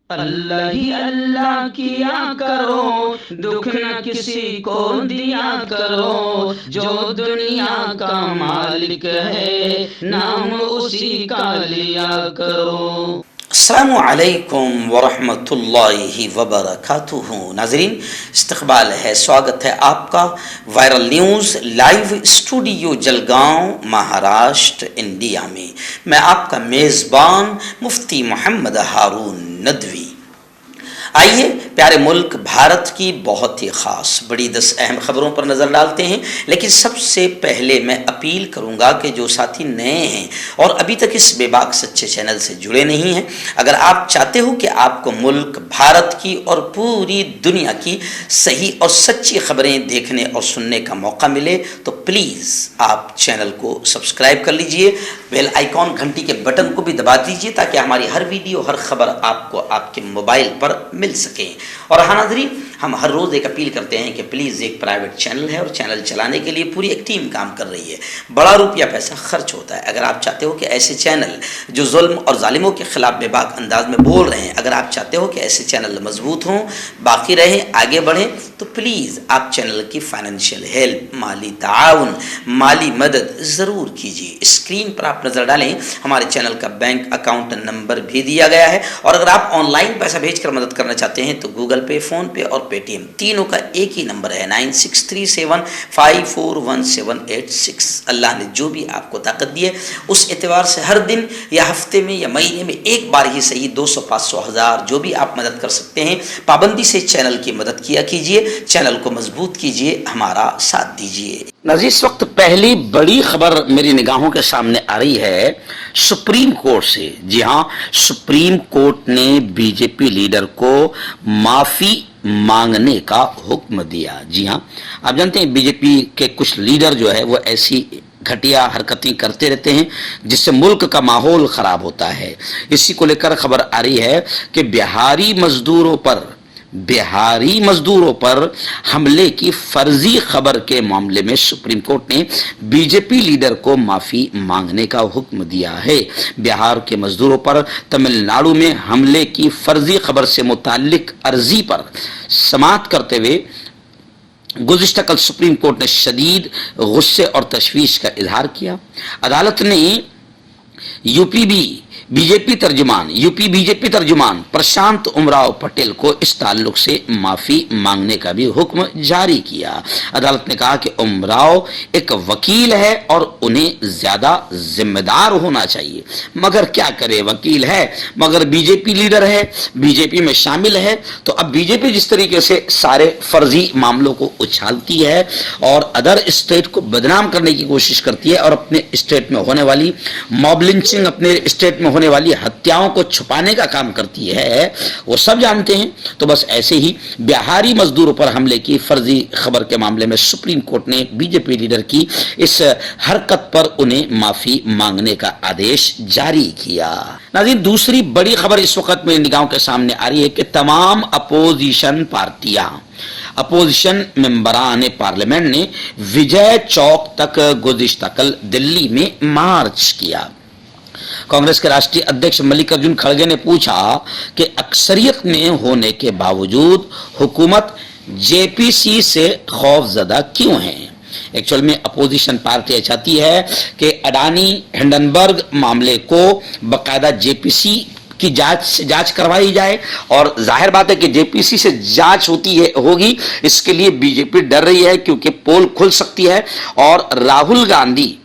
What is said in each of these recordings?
اللہ ہی اللہ کیا کرو، دکھ نہ کسی کو دیا کرو، جو دنیا کا مالک ہے نام اسی کا لیا کرو۔ السلام علیکم ورحمۃ اللہ وبرکاتہ۔ ناظرین، استقبال ہے، سواگت ہے آپ کا viral news live studio Jalgaon Maharashtra India میں۔ میں آپ کا میزبان مفتی محمد ہارون ندوی۔ آئیے پیارے ملک بھارت کی بہت ہی خاص بڑی 10 اہم خبروں پر نظر ڈالتے ہیں، لیکن سب سے پہلے میں اپیل کروں گا کہ جو ساتھی نئے ہیں اور ابھی تک اس بے باک سچے چینل سے جڑے نہیں ہیں، اگر آپ چاہتے ہو کہ آپ کو ملک بھارت کی اور پوری دنیا کی صحیح اور سچی خبریں دیکھنے اور سننے کا موقع ملے تو پلیز آپ چینل کو سبسکرائب کر لیجئے، بیل آئیکن گھنٹی کے بٹن کو بھی دبا دیجئے تاکہ ہماری ہر ویڈیو ہر خبر آپ کو آپ کے موبائل پر مل سکیں۔ اور ہاں ناظرین، ہم ہر روز ایک اپیل کرتے ہیں کہ پلیز ایک پرائیویٹ چینل ہے اور چینل چلانے کے لیے پوری ایک ٹیم کام کر رہی ہے، بڑا روپیہ پیسہ خرچ ہوتا ہے۔ اگر آپ چاہتے ہو کہ ایسے چینل جو ظلم اور ظالموں کے خلاف بے باک انداز میں بول رہے ہیں، اگر آپ چاہتے ہو کہ ایسے چینل مضبوط ہوں، باقی رہیں، آگے بڑھیں، تو پلیز آپ چینل کی فائنینشیل ہیلپ، مالی تعاون، مالی مدد ضرور کیجیے۔ اسکرین پر آپ نظر ڈالیں، ہمارے چینل کا بینک اکاؤنٹ نمبر بھی دیا گیا ہے، اور اگر آپ آن لائن پیسہ بھیج کر مدد کرنا چاہتے ہیں تو گوگل پے، فون پے اور پے ٹی ایم تینوں کا ایک ہی نمبر ہے 9637541786۔ اللہ نے جو بھی آپ کو طاقت دی ہے، اس اعتبار سے ہر دن یا ہفتے میں یا مہینے میں ایک بار ہی صحیح 200 500 1000 جو بھی آپ مدد کر سکتے ہیں، پابندی سے چینل کی مدد کیا کیجیے، چینل کو مضبوط کیجیے، ہمارا ساتھ دیجیے۔ ناظرین، اس وقت پہلی بڑی خبر میری نگاہوں کے سامنے آ رہی ہے سپریم کورٹ سے۔ جی ہاں، سپریم کورٹ نے بی جے پی لیڈر کو معافی مانگنے کا حکم دیا۔ جی ہاں، آپ جانتے ہیں بی جے پی کے کچھ لیڈر جو ہے وہ ایسی گھٹیا حرکتیں کرتے رہتے ہیں جس سے ملک کا ماحول خراب ہوتا ہے۔ اسی کو لے کر خبر آ رہی ہے کہ بہاری مزدوروں پر حملے کی فرضی خبر کے معاملے میں سپریم کورٹ نے بی جے پی لیڈر کو معافی مانگنے کا حکم دیا ہے۔ بہار کے مزدوروں پر تمل ناڈو میں حملے کی فرضی خبر سے متعلق عرضی پر سماعت کرتے ہوئے گزشتہ کل سپریم کورٹ نے شدید غصے اور تشویش کا اظہار کیا۔ عدالت نے یو پی بی جے پی ترجمان پرشانت امراؤ پٹیل کو اس تعلق سے معافی مانگنے کا بھی حکم جاری کیا۔ عدالت نے کہا کہ امراؤ ایک وکیل ہے اور انہیں زیادہ ذمہ دار ہونا چاہیے، مگر کیا کرے، وکیل ہے مگر بی جے پی لیڈر ہے، بی جے پی میں شامل ہے، تو اب بی جے پی جس طریقے سے سارے فرضی معاملوں کو اچھالتی ہے اور ادر اسٹیٹ کو بدنام کرنے کی کوشش کرتی ہے اور اپنے اسٹیٹ میں ہونے والی موب لنچنگ، اپنے اسٹیٹ میں ہونے والی ہتیاؤں کو چھپانے کا کام کرتی ہے، وہ سب جانتے ہیں۔ تو بس ایسے ہی بہاری مزدوروں پر حملے کی فرضی خبر کے معاملے میں سپریم کورٹ نے بی جے پی لیڈر کی اس حرکت پر انہیں معافی مانگنے کا آدیش جاری کیا۔ ناظرین، دوسری بڑی خبر اس وقت میری نگاہوں کے سامنے آ رہی ہے کہ تمام اپوزیشن ممبران پارلیمنٹ نے وجے چوک تک گزشتہ کل دلی میں مارچ کیا۔ کانگریس کے راشٹریہ ادھیکش ملک ارجن کھڑگے نے پوچھا کہ اکثریت میں ہونے کے باوجود حکومت جے پی سی سے خوف زدہ کیوں ہے؟ ایکچوئل میں اپوزیشن پارٹیاں چاہتی ہے کہ اڈانی ہنڈنبرگ معاملے کو باقاعدہ جے پی سی کی جانچ کروائی جائے، اور ظاہر بات ہے کہ جے پی سی سے جانچ ہوگی، اس کے لیے بی جے پی ڈر رہی ہے کیونکہ پول کھل سکتی ہے، اور راہل گاندھی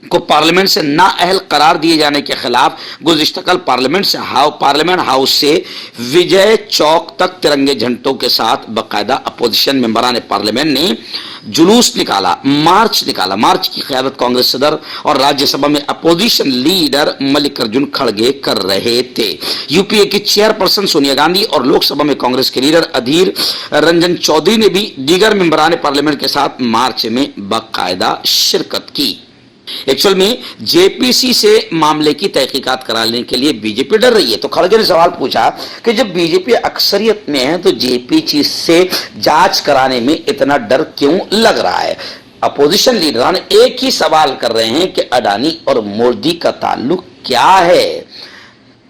کو پارلیمنٹ سے نااہل قرار دیے جانے کے خلاف گزشتہ کل پارلیمنٹ ہاؤس سے وجے چوک تک ترنگے جھنڈوں کے ساتھ باقاعدہ اپوزیشن ممبران پارلیمنٹ نے جلوس نکالا، مارچ کی قیادت کانگریس صدر اور راجیہ سبھا میں اپوزیشن لیڈر ملک ارجن کھڑگے کر رہے تھے۔ یو پی اے کی چیئرپرسن سونیا گاندھی اور لوک سبھا میں کانگریس کے لیڈر ادھیر رنجن چودھری نے بھی دیگر ممبران پارلیمنٹ کے ساتھ مارچ میں باقاعدہ شرکت کی۔ ایکچوئل میں جے پی سی سے معاملے کی تحقیقات کرانے کے لیے بی جے پی ڈر رہی ہے۔ تو کھڑگے نے سوال پوچھا کہ جب بی جے پی اکثریت میں ہے تو جے پی سی سے جانچ کرانے میں اتنا ڈر کیوں لگ رہا ہے؟ اپوزیشن لیڈران ایک ہی سوال کر رہے ہیں کہ اڈانی اور مودی کا تعلق کیا ہے؟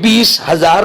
20,000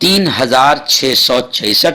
3,666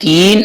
3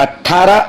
18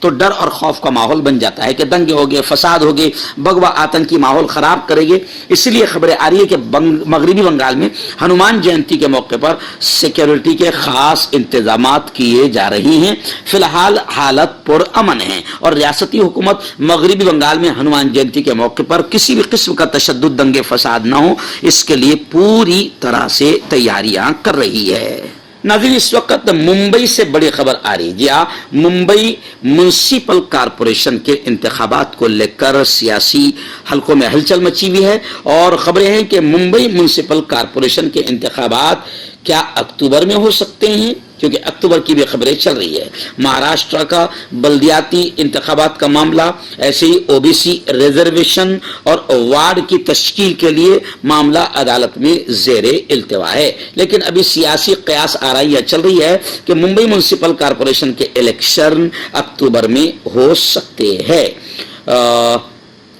تو ڈر اور خوف کا ماحول بن جاتا ہے کہ دنگے ہو گئے، فساد ہو گئے، بغوا آتنکی ماحول خراب کریں گے. اس لیے خبریں آ رہی ہے کہ مغربی بنگال میں ہنومان جینتی کے موقع پر سیکیورٹی کے خاص انتظامات کیے جا رہے ہیں. فی الحال حالت پر امن ہے اور ریاستی حکومت مغربی بنگال میں ہنومان جینتی کے موقع پر کسی بھی قسم کا تشدد، دنگے فساد نہ ہو، اس کے لیے پوری طرح سے تیاریاں کر رہی ہے. ناظرین اس وقت ممبئی سے بڑی خبر آ رہی ہے. جی ہاں، ممبئی میونسپل کارپوریشن کے انتخابات کو لے کر سیاسی حلقوں میں ہلچل مچی ہوئی ہے اور خبریں ہیں کہ ممبئی میونسپل کارپوریشن کے انتخابات کیا اکتوبر میں ہو سکتے ہیں، کیونکہ اکتوبر کی بھی خبریں چل رہی ہے. مہاراشٹر کا بلدیاتی انتخابات کا معاملہ، ایسے ہی او بی سی ریزرویشن اور وارڈ کی تشکیل کے لیے معاملہ عدالت میں زیر التوا ہے. لیکن ابھی سیاسی قیاس آرائیاں چل رہی ہے کہ ممبئی میونسپل کارپوریشن کے الیکشن اکتوبر میں ہو سکتے ہیں.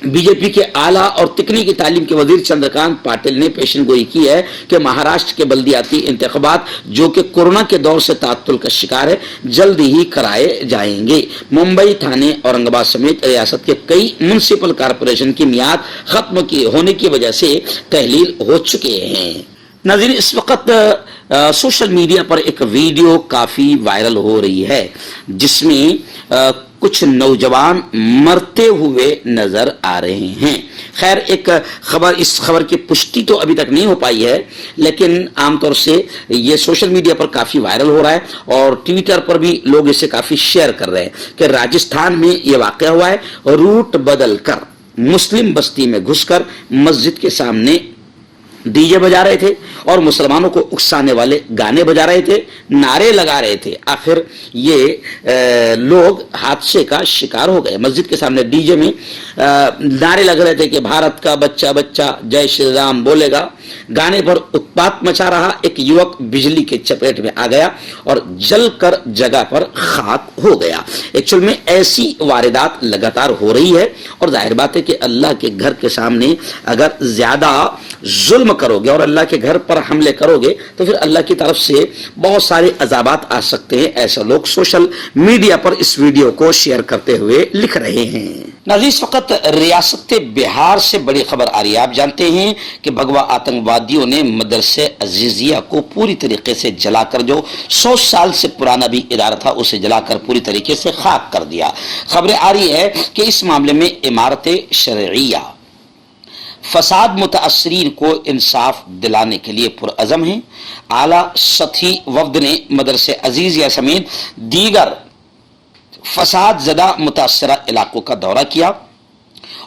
بی جے پی کے اعلیٰ اور تکنیکی تعلیم کے وزیر چندرکانت پاٹل نے پیشن گوئی کی ہے کہ مہاراشٹر کے بلدیاتی انتخابات جو کہ کورونا کے دور سے تعطل کا شکار ہے جلد ہی کرائے جائیں گے. ممبئی، تھانے، اورنگ آباد سمیت ریاست کے کئی میونسپل کارپوریشن کی میعاد ختم ہونے کی وجہ سے تحلیل ہو چکے ہیں. ناظرین اس وقت سوشل میڈیا پر ایک ویڈیو کافی وائرل ہو رہی ہے جس میں کچھ نوجوان مرتے ہوئے نظر آ رہے ہیں. خیر اس خبر کی پشٹی تو ابھی تک نہیں ہو پائی ہے، لیکن عام طور سے یہ سوشل میڈیا پر کافی وائرل ہو رہا ہے اور ٹویٹر پر بھی لوگ اسے کافی شیئر کر رہے ہیں کہ راجستھان میں یہ واقعہ ہوا ہے. روٹ بدل کر مسلم بستی میں گھس کر مسجد کے سامنے ڈی جے بجا رہے تھے اور مسلمانوں کو اکسانے والے گانے بجا رہے تھے، نعرے لگا رہے تھے. آخر یہ لوگ حادثے کا شکار ہو گئے. مسجد کے سامنے ڈی جے میں نعرے لگ رہے تھے کہ بھارت کا بچہ بچہ جے شری رام بولے گا. گانے پر اتپات مچا رہا ایک یوک بجلی کے چپیٹ میں آ گیا اور جل کر جگہ پر خاک ہو گیا. ایکچوئل میں ایسی واردات لگاتار ہو رہی ہے اور ظاہر بات ہے کہ اللہ کے گھر کے سامنے اگر زیادہ ظلم کرو گے اور اللہ کے گھر پر حملے کرو گے تو پھر اللہ کی طرف سے بہت سارے عذابات آ سکتے ہیں. ایسا لوگ سوشل میڈیا پر اس ویڈیو کو شیئر کرتے ہوئے لکھ رہے ہیں. ناظرین اس وقت ریاست بہار سے بڑی خبر آ رہی ہے. آپ جانتے ہیں کہ بغوا آتنکوادیوں نے مدرسے عزیزیہ کو پوری طریقے سے جلا کر، جو 100 سال سے پرانا بھی ادارہ تھا اسے جلا کر پوری طریقے سے خاک کر دیا. خبریں آ رہی ہے کہ اس معاملے میں امارت شرعیہ فساد متاثرین کو انصاف دلانے کے لیے پرعزم ہیں. اعلیٰ سطحی وفد نے مدرسے عزیزیہ سمیت دیگر فساد زدہ متاثرہ علاقوں کا دورہ کیا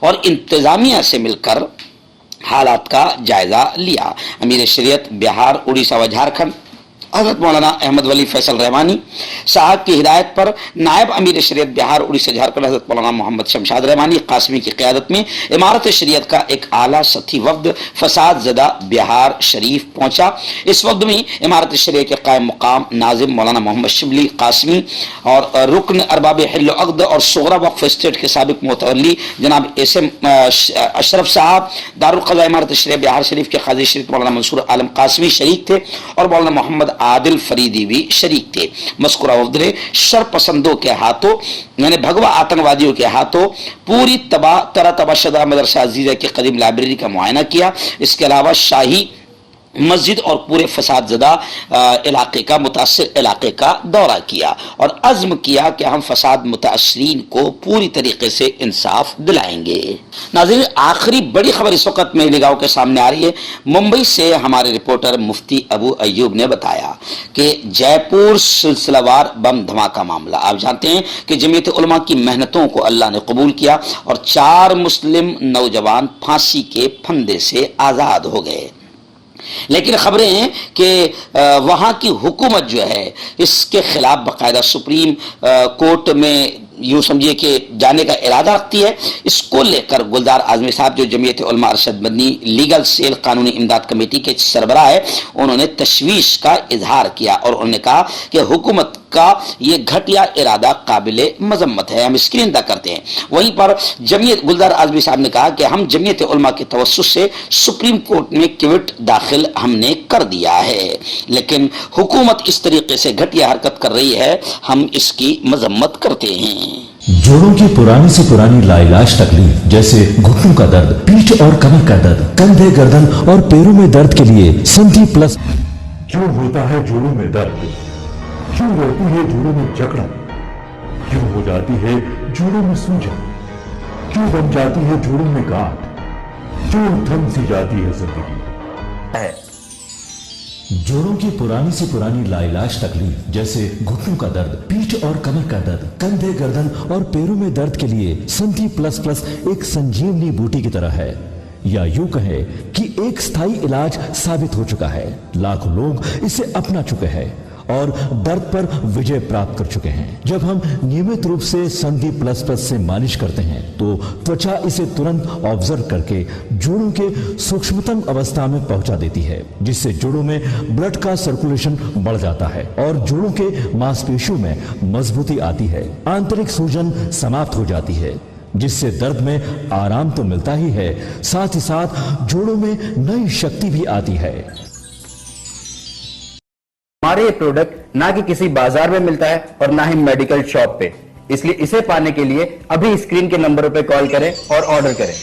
اور انتظامیہ سے مل کر حالات کا جائزہ لیا. امیر شریعت بہار، اڑیسہ و جھارکھنڈ حضرت مولانا احمد ولی فیصل رحمانی صاحب کی ہدایت پر نائب امیر شریعت بہار، اڑیسہ، جھارکھنڈ حضرت مولانا محمد شمشاد رحمانی قاسمی کی قیادت میں امارت شریعت کا ایک اعلیٰ سطحی وفد فساد زدہ بہار شریف پہنچا. اس وفد میں امارت شریعت کے قائم مقام ناظم مولانا محمد شبلی قاسمی اور رکن ارباب حل و عقد اور صغرا وقف اسٹیٹ کے سابق متولی جناب ایس ایم اشرف صاحب، دارالقضاء امارت شریعت بہار شریف کے قاضی شریف مولانا منصور عالم قاسمی شریک تھے اور مولانا محمد عادل فریدی بھی شریک تھے. مذکورہ وفد نے شر پسندوں کے ہاتھوں یعنی بھگوا آتنکوادیوں کے ہاتھوں پوری تباہ شدہ مدرسہ عزیزہ کی قدیم لائبریری کا معائنہ کیا. اس کے علاوہ شاہی مسجد اور پورے فساد زدہ علاقے کا، متاثر علاقے کا دورہ کیا اور عزم کیا کہ ہم فساد متاثرین کو پوری طریقے سے انصاف دلائیں گے. ناظرین آخری بڑی خبر اس وقت میری نگاہوں کے سامنے آ رہی ہے. ممبئی سے ہمارے رپورٹر مفتی ابو ایوب نے بتایا کہ جے پور سلسلہ وار بم دھماکہ معاملہ. آپ جانتے ہیں کہ جمعیت علماء کی محنتوں کو اللہ نے قبول کیا اور 4 مسلم نوجوان پھانسی کے پھندے سے آزاد ہو گئے. لیکن خبریں ہیں کہ وہاں کی حکومت جو ہے اس کے خلاف باقاعدہ سپریم کورٹ میں یوں سمجھیے کہ جانے کا ارادہ رکھتی ہے. اس کو لے کر گلزار اعظمی صاحب جو جمعیت علماء ارشد مدنی لیگل سیل قانونی امداد کمیٹی کے سربراہ ہے، انہوں نے تشویش کا اظہار کیا اور انہوں نے کہا کہ حکومت کا یہ گھٹیا ارادہ قابل مذمت ہے، ہم اسکرین تک کرتے ہیں. وہیں پر جمعیت گلزار اعظمی صاحب نے کہا کہ ہم جمعیت علماء کے توسط سے سپریم کورٹ میں کیوٹ داخل ہم نے کر دیا ہے، لیکن حکومت اس طریقے سے گھٹیا حرکت کر رہی ہے، ہم اس کی مذمت کرتے ہیں۔ جوڑوں کی پرانی سے پرانی لاعلاج تکلیف جیسے گھٹنوں کا درد، پیٹھ اور کمر کا درد، کندھے، گردن اور پیروں میں درد کے لیے سندھی پلس۔ کیوں ہوتا ہے جوڑوں میں درد؟ کیوں رہتی ہے جوڑوں میں جکڑن؟ کیوں ہو جاتی ہے جوڑوں میں سوجن؟ کیوں بن جاتی ہے جوڑوں میں گاٹھ؟ کیوں تھم سی جاتی ہے زندگی؟ جوڑوں کی پرانی سے پرانی لاعلاج تکلیف جیسے گھٹنوں کا درد، پیٹھ اور کمر کا درد، کندھے، گردن اور پیروں میں درد کے لیے سنتھی پلس پلس ایک سنجیونی بوٹی کی طرح ہے، یا یوں کہیں کہ ایک ستھائی علاج ثابت ہو چکا ہے۔ لاکھوں لوگ اسے اپنا چکے ہیں اور درد پر وجے پراپت کر چکے ہیں۔ جب ہم نیمت روپ سے سندھی پلس پلس سے مالش کرتے ہیں تو توچا اسے ترنت آبزرو کر کے جوڑوں کے سوکشمتم اوستھا میں پہنچا دیتی ہے، جس سے جوڑوں میں بلڈ کا سرکولیشن بڑھ جاتا ہے اور جوڑوں کے ماس پیشیوں میں مضبوطی آتی ہے، آنترک سوجن سماپت ہو جاتی ہے، جس سے درد میں آرام تو ملتا ہی ہے، ساتھ ہی ساتھ جوڑوں میں نئی شکتی بھی آتی ہے۔ ہمارے یہ پروڈکٹ نہ کہ کسی بازار میں ملتا ہے اور نہ ہی میڈیکل شاپ پہ، اس لیے اسے پانے کے لیے ابھی اسکرین کے نمبروں پہ کال کریں اور آرڈر کریں۔